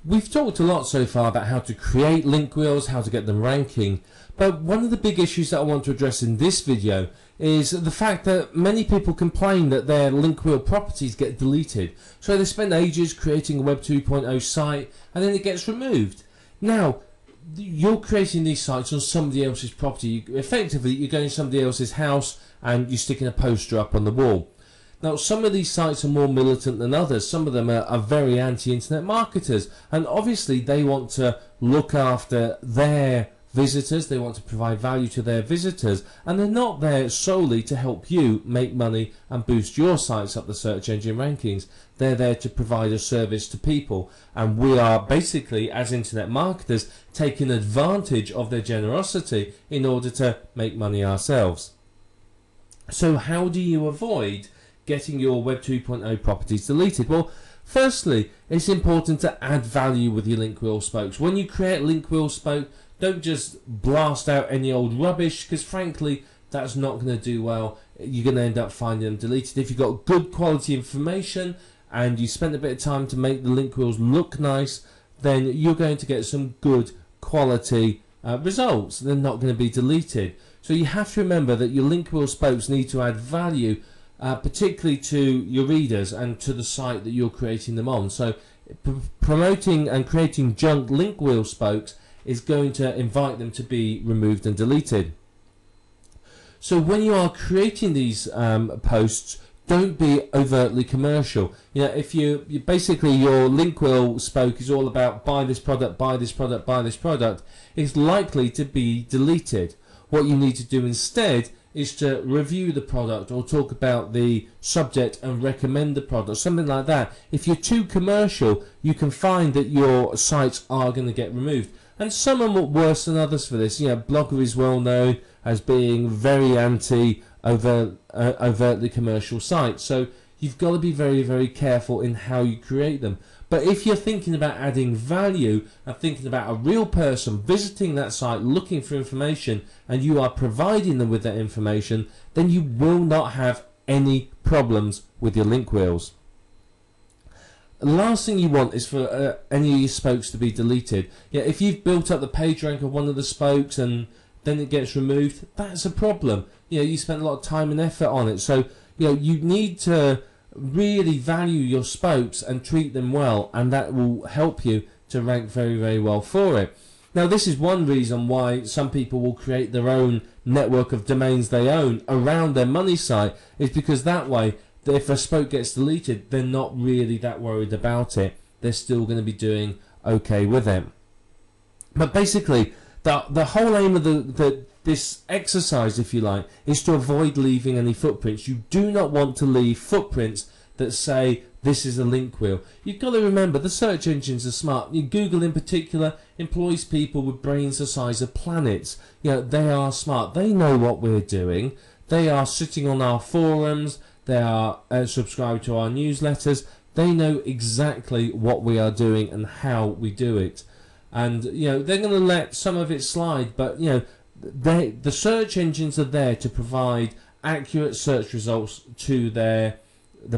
We've talked a lot so far about how to create link wheels, how to get them ranking, but one of the big issues that I want to address in this video is the fact that many people complain that their link wheel properties get deleted. So they spend ages creating a Web 2.0 site and then it gets removed. Now, you're creating these sites on somebody else's property. Effectively, you're going to somebody else's house and you're sticking a poster up on the wall. Now, some of these sites are more militant than others. Some of them are very anti-internet marketers, and obviously they want to look after their visitors, they want to provide value to their visitors, and they're not there solely to help you make money and boost your sites up the search engine rankings. They're there to provide a service to people, and we are basically, as internet marketers, taking advantage of their generosity in order to make money ourselves. So how do you avoid getting your Web 2.0 properties deleted? Well, firstly, it's important to add value with your link wheel spokes. When you create a link wheel spoke, don't just blast out any old rubbish, because frankly that's not going to do well. You're going to end up finding them deleted. If you've got good quality information and you spend a bit of time to make the link wheels look nice, then you're going to get some good quality results. They're not going to be deleted. So you have to remember that your link wheel spokes need to add value, particularly to your readers and to the site that you're creating them on. So promoting and creating junk link wheel spokes is going to invite them to be removed and deleted. So when you are creating these posts, don't be overtly commercial. You know, if you basically your link wheel spoke is all about buy this product, buy this product, buy this product, it's likely to be deleted. What you need to do instead is to review the product or talk about the subject and recommend the product, something like that. If you're too commercial, you can find that your sites are going to get removed. And some are worse than others for this. You know, Blogger is well known as being very overtly commercial sites. So you've got to be very, very careful in how you create them. But if you're thinking about adding value and thinking about a real person visiting that site looking for information and you are providing them with that information, then you will not have any problems with your link wheels. The last thing you want is for any of your spokes to be deleted. Yeah, if you've built up the page rank of one of the spokes and then it gets removed, that's a problem. You know, you spent a lot of time and effort on it. So, you know, you need to really value your spokes and treat them well, and that will help you to rank very, very well for it. Now, this is one reason why some people will create their own network of domains they own around their money site, is because that way, if a spoke gets deleted, they're not really that worried about it. They're still going to be doing okay with it. But basically, the whole aim of this exercise, if you like, is to avoid leaving any footprints. You do not want to leave footprints that say this is a link wheel. You've got to remember the search engines are smart. Google in particular employs people with brains the size of planets. You know, they are smart. They know what we're doing. They are sitting on our forums. They are subscribed to our newsletters. They know exactly what we are doing and how we do it. And you know, they're going to let some of it slide, but you know, the search engines are there to provide accurate search results to the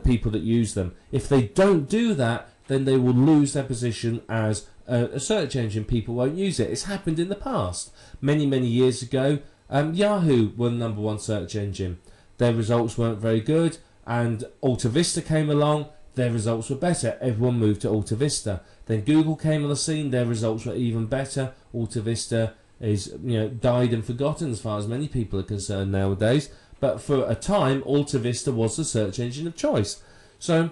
people that use them. If they don't do that, then they will lose their position as a search engine. People won't use it. It's happened in the past. Many years ago, Yahoo were the #1 search engine. Their results weren't very good, and AltaVista came along. Their results were better. Everyone moved to AltaVista. Then Google came on the scene. Their results were even better. AltaVista is, you know, died and forgotten as far as many people are concerned nowadays. But for a time, AltaVista was the search engine of choice. So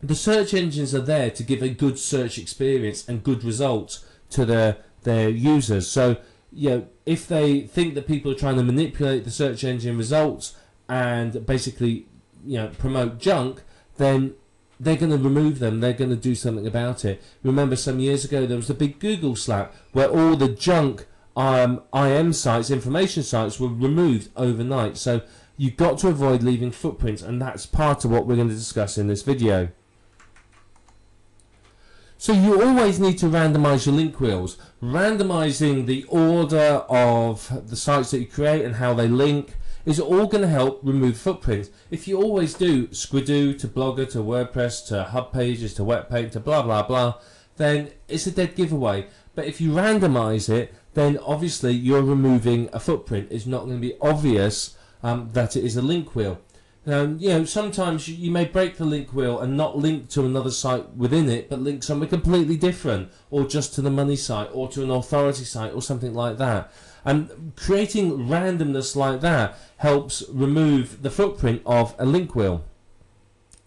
the search engines are there to give a good search experience and good results to their users. So, you know, if they think that people are trying to manipulate the search engine results and basically, you know, promote junk, then they're going to remove them. They're going to do something about it. Remember, some years ago there was the big Google slap where all the junk IM sites, information sites, were removed overnight. So you've got to avoid leaving footprints, and that's part of what we're going to discuss in this video. So you always need to randomize your link wheels. Randomizing the order of the sites that you create and how they link is all going to help remove footprints. If you always do Squidoo to Blogger to WordPress to Hub Pages to Webpack to blah blah blah, then it's a dead giveaway. But if you randomize it, then obviously you're removing a footprint. It's not going to be obvious that it is a link wheel. Sometimes you may break the link wheel and not link to another site within it, but link somewhere completely different, or just to the money site, or to an authority site, or something like that. And creating randomness like that helps remove the footprint of a link wheel.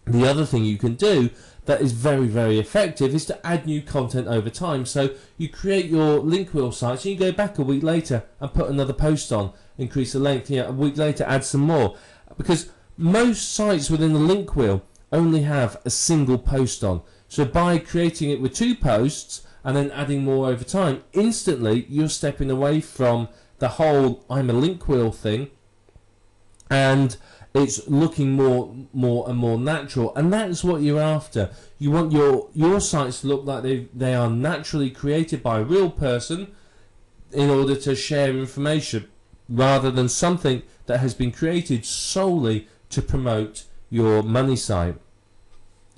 The other thing you can do that is very, very effective is to add new content over time. So you create your link wheel sites and you go back a week later and put another post on, increase the length, a week later add some more. Because most sites within the link wheel only have a single post on. So by creating it with 2 posts and then adding more over time, instantly you're stepping away from the whole I'm a link wheel thing, and it's looking more and more natural, and that's what you're after. You want your sites to look like they are naturally created by a real person in order to share information, rather than something that has been created solely to promote your money site.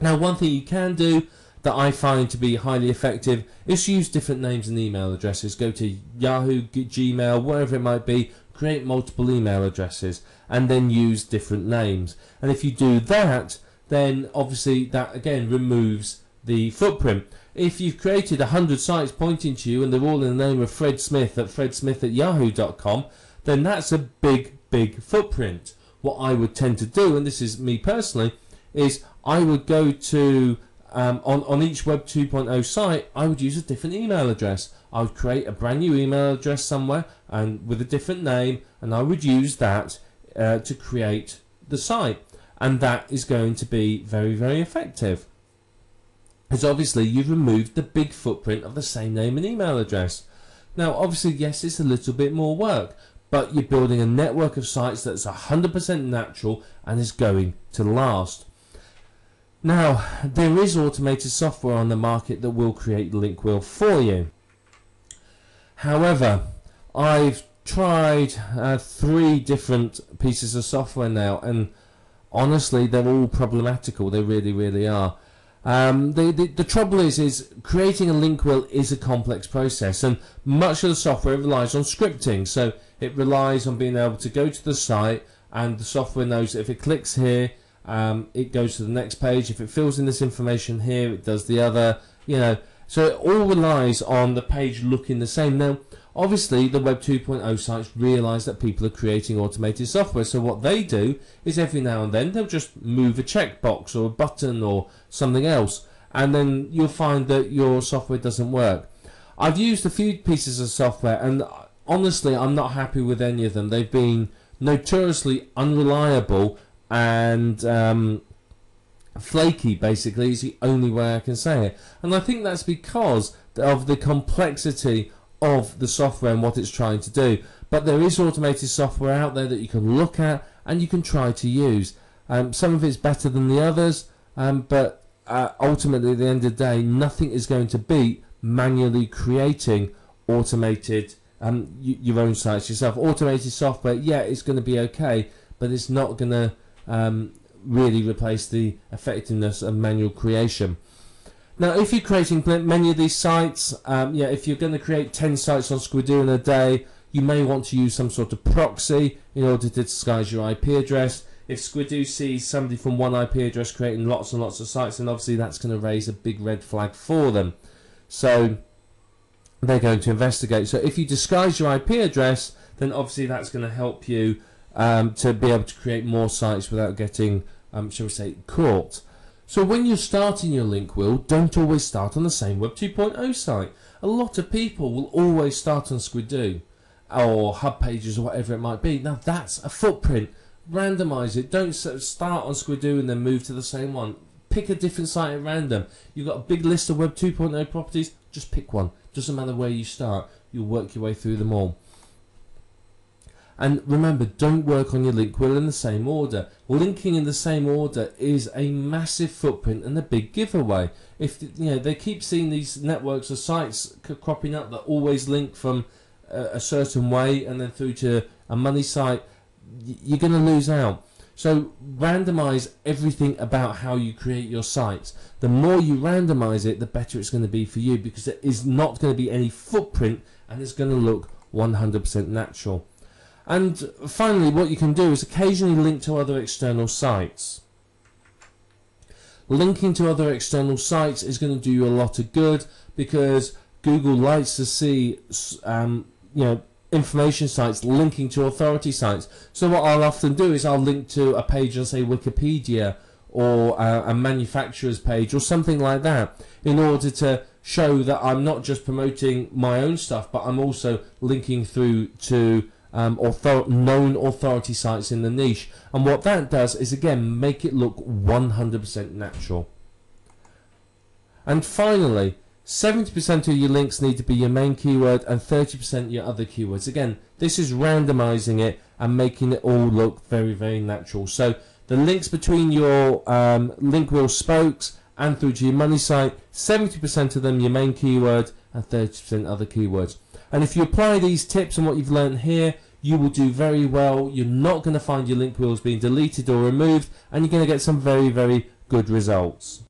Now, one thing you can do that I find to be highly effective is use different names and email addresses. Go to Yahoo, Gmail, wherever it might be, create multiple email addresses and then use different names. And if you do that, then obviously that again removes the footprint. If you've created 100 sites pointing to you and they're all in the name of Fred Smith at fredsmith@yahoo.com, then that's a big footprint. What I would tend to do, and this is me personally, is I would go to on each Web 2.0 site, I would use a different email address. I would create a brand new email address somewhere and with a different name, and I would use that to create the site, and that is going to be very, very effective, because obviously you've removed the big footprint of the same name and email address. Now obviously, yes, it's a little bit more work, but you're building a network of sites that's 100% natural and is going to last. Now, there is automated software on the market that will create the link wheel for you. However, I've tried 3 different pieces of software now, and honestly, they're all problematical. They really, really are. The trouble is creating a link wheel is a complex process, and much of the software relies on scripting. So it relies on being able to go to the site, and the software knows that if it clicks here, it goes to the next page. If it fills in this information here, it does the other, So it all relies on the page looking the same. Now, obviously, the Web 2.0 sites realize that people are creating automated software. So what they do is every now and then they'll just move a checkbox or a button or something else, and then you'll find that your software doesn't work. I've used a few pieces of software, and honestly, I'm not happy with any of them. They've been notoriously unreliable and flaky, basically, is the only way I can say it. And I think that's because of the complexity of the software and what it's trying to do. But there is automated software out there that you can look at and you can try to use. Some of it's better than the others, but ultimately at the end of the day, nothing is going to beat manually creating automated your own sites yourself. Automated software, yeah, it's going to be okay, but it's not going to really replace the effectiveness of manual creation. Now, if you're creating many of these sites, if you're going to create 10 sites on Squidoo in a day, you may want to use some sort of proxy in order to disguise your IP address. If Squidoo sees somebody from one IP address creating lots and lots of sites, then obviously that's going to raise a big red flag for them. So they're going to investigate. So if you disguise your IP address, then obviously that's going to help you to be able to create more sites without getting, shall we say, caught. So when you're starting your link wheel, don't always start on the same Web 2.0 site. A lot of people will always start on Squidoo or Hub Pages or whatever it might be. Now that's a footprint. Randomize it. Don't start on Squidoo and then move to the same one. Pick a different site at random. You've got a big list of Web 2.0 properties, just pick one. Doesn't matter where you start, you'll work your way through them all. And remember, don't work on your link wheel in the same order. Linking in the same order is a massive footprint and a big giveaway. If they keep seeing these networks of sites cropping up that always link from a certain way and then through to a money site, you're going to lose out. So randomize everything about how you create your sites. The more you randomize it, the better it's going to be for you, because there is not going to be any footprint and it's going to look 100% natural. And finally, what you can do is occasionally link to other external sites. Linking to other external sites is going to do you a lot of good, because Google likes to see information sites linking to authority sites. So what I'll often do is I'll link to a page on, say, Wikipedia, or a manufacturer's page or something like that, in order to show that I'm not just promoting my own stuff, but I'm also linking through to known authority sites in the niche. And what that does is, again, make it look 100% natural. And finally, 70% of your links need to be your main keyword and 30% your other keywords. Again, this is randomizing it and making it all look very, very natural. So the links between your link wheel spokes and through to your money site, 70% of them your main keyword and 30% other keywords. And if you apply these tips and what you've learned here, you will do very well. You're not going to find your link wheels being deleted or removed, and you're going to get some very, very good results.